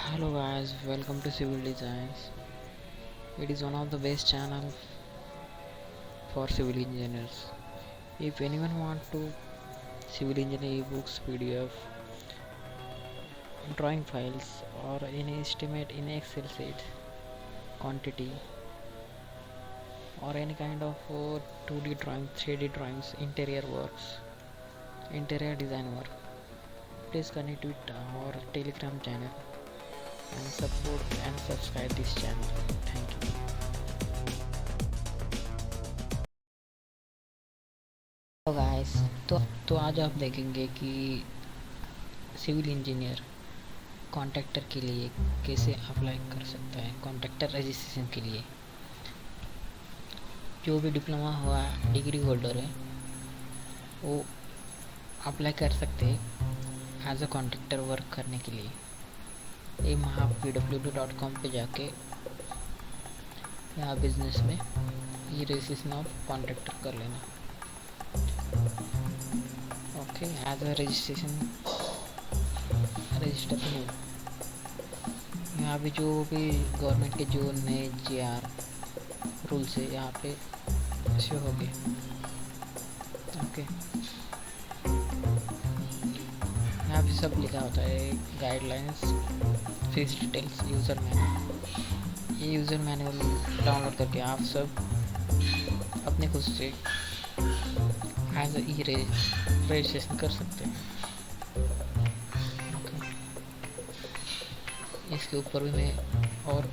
Hello guys, welcome to Civil Designs. It is one of the best channel for civil engineers. If anyone want to civil engineer ebooks, PDF, drawing files or any estimate in Excel sheet, quantity or any kind of 2D drawing, 3D drawings, interior works, interior design work, please connect with our Telegram channel and support and subscribe this channel. Thank you. तो guys तो आज आप देखेंगे कि civil engineer contractor के लिए कैसे apply कर सकता है। कॉन्ट्रैक्टर रजिस्ट्रेशन के लिए जो भी डिप्लोमा हुआ डिग्री होल्डर है वो अप्लाई कर सकते हैं एज अ कॉन्ट्रैक्टर वर्क करने के लिए। ये वहाँ pwd.com पे जाके यहाँ बिजनेस में ये रजिस्ट्रेशन ऑफ कॉन्ट्रैक्टर कर लेना। Okay, as a registration register हो यहाँ पे जो भी गवर्नमेंट के जो नए GR रूल्स है यहाँ पे शो हो गए। ओके, यहाँ पे सब लिखा होता है guidelines, fees details, user manual. ये यूज़र मैनुअल डाउनलोड करके आप सब अपने खुद से एज ई रजिस्ट्रेशन कर सकते हैं। इसके ऊपर भी मैं और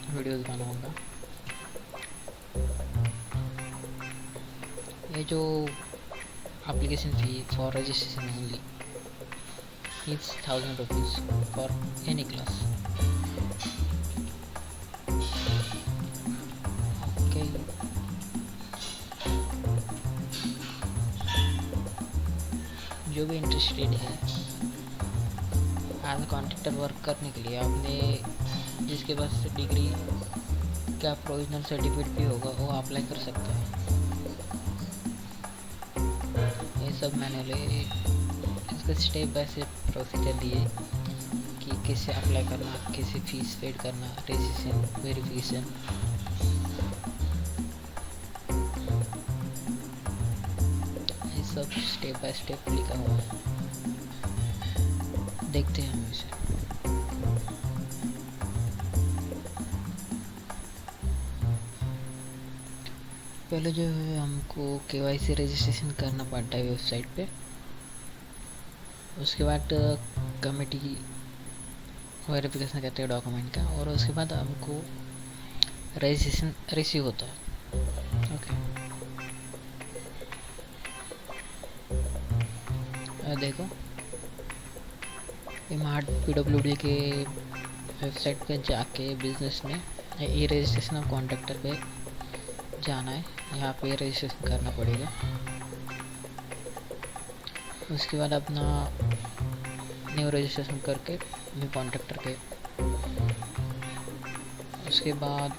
वीडियोस बनाऊंगा। ये जो application fee for registration only it's 1000 rupees for any class. Okay, जो भी इंटरेस्टेड है एज अ कॉन्ट्रैक्टर वर्क करने के लिए, आपने जिसके पास डिग्री का प्रोविजनल सर्टिफिकेट भी होगा वो अप्लाई कर सकता है। ये सब मैंने इसका स्टेप बाय स्टेप प्रोसीजर दिए कि कैसे अप्लाई करना, कैसे फीस पेड करना, रजिस्ट्रेशन, वेरिफिकेशन। ये सब स्टेप बाय स्टेप लिखा हुआ है, देखते हैं हम इसे। पहले जो है हमको KYC रजिस्ट्रेशन करना पड़ता है वेबसाइट पे। उसके बाद कमेटी वेरिफिकेशन करते हैं डॉक्यूमेंट का, और उसके बाद हमको रजिस्ट्रेशन रिसीव होता है। ओके, देखो इमार्ट PWD के वेबसाइट पे जाके बिजनेस में ई रजिस्ट्रेशन ऑफ कॉन्ट्रैक्टर पे जाना है। यहाँ पे रजिस्ट्रेशन करना पड़ेगा। उसके बाद अपना न्यू रजिस्ट्रेशन करके न्यू कॉन्ट्रैक्टर के, उसके बाद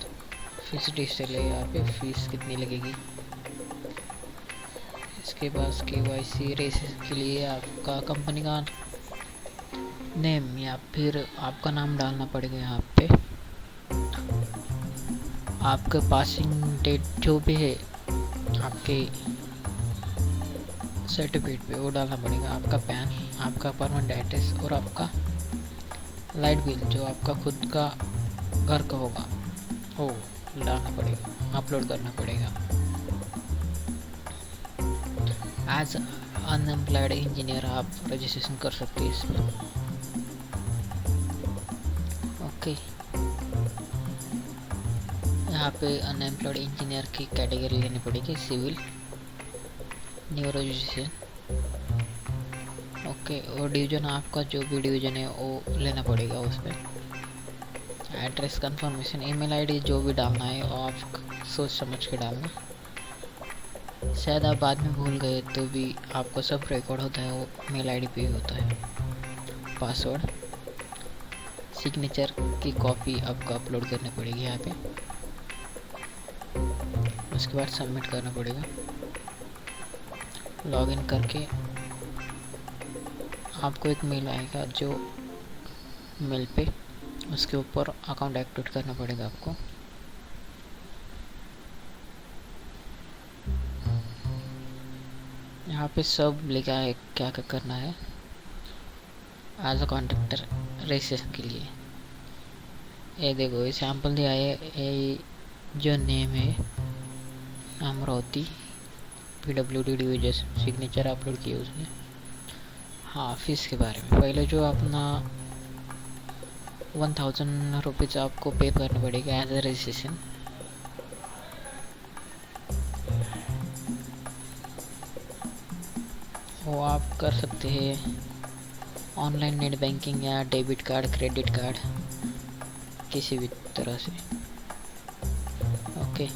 फीस डिटेल है यहाँ पे, फीस कितनी लगेगी। इसके बाद KYC रजिस्ट्रेशन के लिए आपका कंपनी का नेम या फिर आपका नाम डालना पड़ेगा यहाँ पे। आपका पासिंग डेट जो भी है आपके सर्टिफिकेट पे वो डालना पड़ेगा। आपका पैन, आपका परमानेंट एड्रेस और आपका लाइट बिल जो आपका खुद का घर का होगा वो डालना पड़ेगा, अपलोड करना पड़ेगा। एज अनएम्प्लॉयड इंजीनियर आप रजिस्ट्रेशन कर सकते हैं इसमें। ओके, यहाँ पे अनएम्प्लॉयड इंजीनियर की कैटेगरी लेनी पड़ेगी, सिविल, न्यू रजिस्ट्रेशन। ओके, और डिवीजन आपका जो भी डिवीजन है वो लेना पड़ेगा। उसमें एड्रेस कंफर्मेशन, ईमेल आईडी जो भी डालना है वो आप सोच समझ के डालना। शायद आप बाद में भूल गए तो भी आपको सब रिकॉर्ड होता है वो मेल आईडी पे ही होता है। पासवर्ड, सिग्नेचर की कॉपी आपको अपलोड करनी पड़ेगी यहाँ पे। उसके बाद सबमिट करना पड़ेगा। लॉगिन करके आपको एक मेल आएगा, जो मेल पे उसके ऊपर अकाउंट एक्टिवेट करना पड़ेगा आपको। यहाँ पे सब लिखा है क्या क्या करना है एज अ कॉन्ट्रैक्टर रजिस्ट्रेशन के लिए। ये देखो ये सैम्पल दिया है, ये जो नेम है Amravati PWD division signature upload किए उसने। हाँ, फीस के बारे में पहले जो अपना 1000 रुपीज़ आपको पे करना पड़ेगा एज अ रजिस्ट्रेशन। वो आप कर सकते हैं ऑनलाइन नेट बैंकिंग या डेबिट कार्ड क्रेडिट कार्ड किसी भी तरह से। ओके,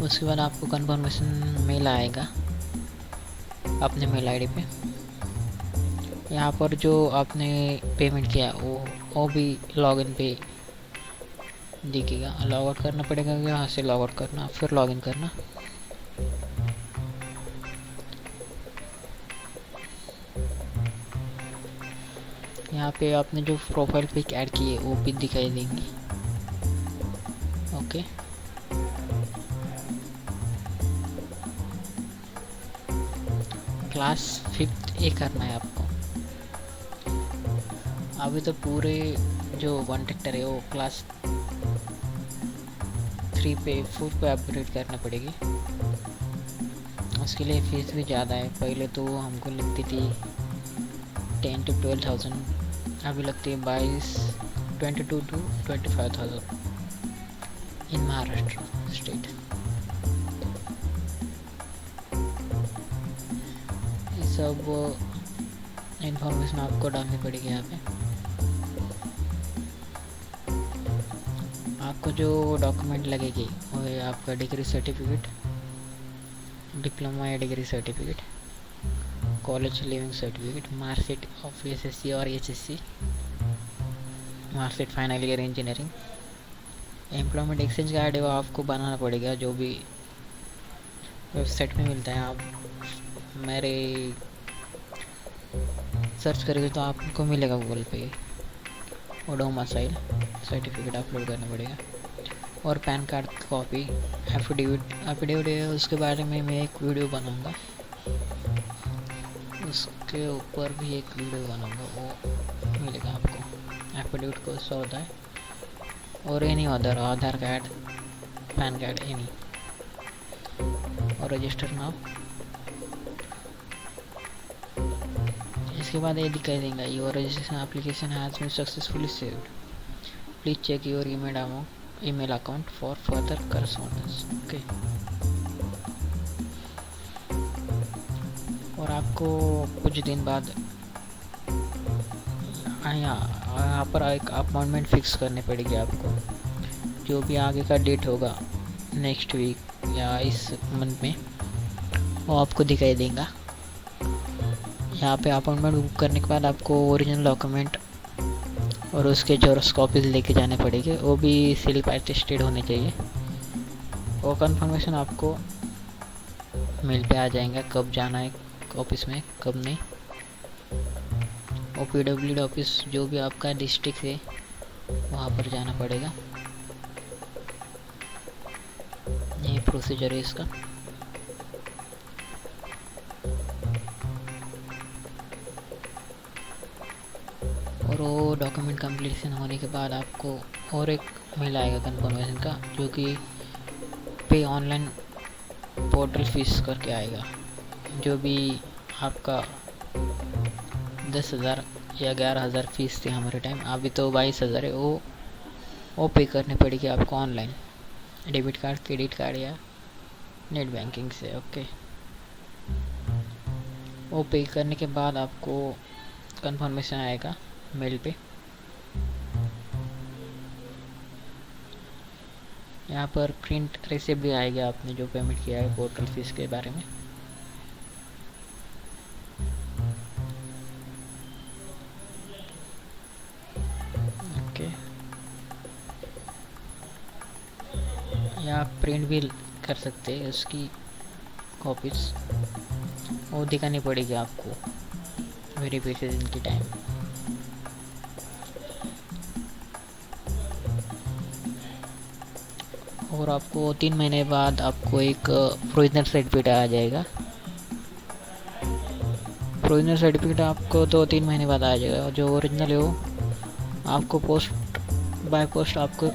उसके बाद आपको कंफर्मेशन मेल आएगा अपने मेल आईडी पे। यहाँ पर जो आपने पेमेंट किया वो भी लॉगिन पे दिखेगा। लॉग आउट करना पड़ेगा, यहाँ से लॉग आउट करना फिर लॉगिन करना। यहाँ पे आपने जो प्रोफाइल पिक ऐड की है वो भी दिखाई देंगी। ओके, क्लास 5th ए करना है आपको। अभी तो पूरे जो कॉन्ट्रैक्टर है वो क्लास 3 पे 4 पे अपग्रेड करना पड़ेगी। उसके लिए फीस भी ज़्यादा है। पहले तो हमको लगती थी 10 to 12,000, अभी लगती है 22 to 25,000 इन महाराष्ट्र स्टेट। ये सब इंफॉर्मेशन आपको डालनी पड़ेगी यहाँ पे। आपको जो डॉक्यूमेंट लगेगी वो है आपका डिग्री सर्टिफिकेट, डिप्लोमा या degree certificate, college leaving certificate, marksheet of SSC और HSC, marksheet final year engineering, employment exchange card है वो आपको बनाना पड़ेगा, जो भी वेबसाइट में मिलता है। आप मेरे सर्च करेंगे तो आपको मिलेगा गूगल पे। ओडोमासाइल सर्टिफिकेट अपलोड करना पड़ेगा और पैन कार्ड की कॉपी, एफिडेविट है उसके बारे में मैं एक वीडियो बनाऊंगा, उसके ऊपर भी एक वीडियो बनाऊंगा, वो मिलेगा आपको। एफिडेविट को उसका होता है और any other Aadhaar card PAN card any और रजिस्टर नाम। इसके बाद ये दिखाई देगा your registration application has been successfully saved, please check your email account for further correspondence. Okay, और आपको कुछ दिन बाद यहाँ पर एक अपॉइंटमेंट फिक्स करनी पड़ेगी आपको। जो भी आगे का डेट होगा नेक्स्ट वीक या इस मंथ में वो आपको दिखाई देगा। यहाँ पे अपॉइंटमेंट बुक करने के बाद आपको ओरिजिनल डॉक्यूमेंट और उसके जेरॉक्स कॉपीज लेके जाने पड़ेंगे, वो भी सेल्फ अटेस्टेड होने चाहिए। वो कंफर्मेशन आपको मेल पे आ जाएगा कब जाना है ऑफिस में कब नहीं। वो PWD ऑफिस जो भी आपका डिस्ट्रिक्ट है वहाँ पर जाना पड़ेगा। ये प्रोसीजर है इसका। और वो डॉक्यूमेंट कंप्लीशन होने के बाद आपको और एक मेल आएगा कंफर्मेशन का, जो कि पे ऑनलाइन पोर्टल फीस करके आएगा। जो भी आपका 10,000 या 11,000 फीस थी हमारे टाइम, अभी तो 22,000 है। वो पे करनी पड़ेगी आपको online, debit card credit card या नेट बैंकिंग से। ओके, वो पे करने के बाद आपको कंफर्मेशन आएगा मेल पे। यहाँ पर प्रिंट रिसिप्ट भी आएगा आपने जो पेमेंट किया है पोर्टल फीस के बारे में। ओके, या आप प्रिंट भी कर सकते हैं उसकी कॉपीज, वो दिखानी पड़ेगी आपको वेरिफिकेशन के टाइम। और आपको 3 महीने बाद आपको एक प्रोविजनल सर्टिफिकेट आ जाएगा। प्रोविजनल सर्टिफिकेट आपको 2-3 महीने बाद आ जाएगा। जो ओरिजिनल है वो आपको पोस्ट बाय पोस्ट आपको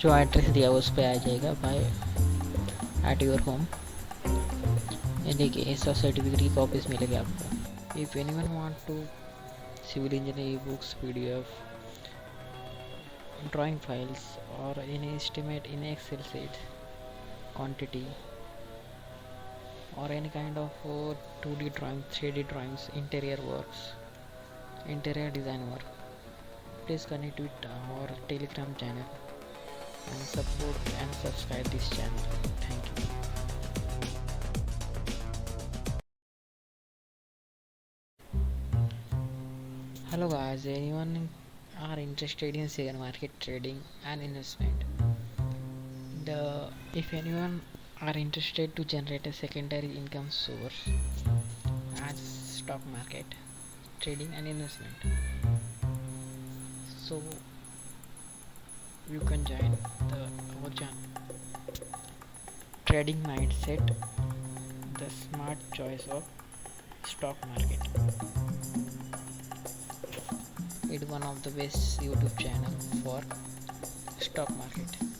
जो एड्रेस दिया उस पर आ जाएगा बाय एट योर होम। ये देखिए ऐसा सर्टिफिकेट की कॉपीज मिलेगी आपको। If anyone want to civil engineering books PDF drawing files or any estimate in Excel sheet quantity or any kind of 2D drawing, 3D drawings, interior works, interior design work, please connect with our Telegram channel and support and subscribe this channel. Thank you. Hello guys, anyone are interested in share market trading and investment? If anyone are interested to generate a secondary income source as stock market trading and investment, so you can join our channel Trading Mindset, the smart choice of stock market. It's one of the best YouTube channel for stock market.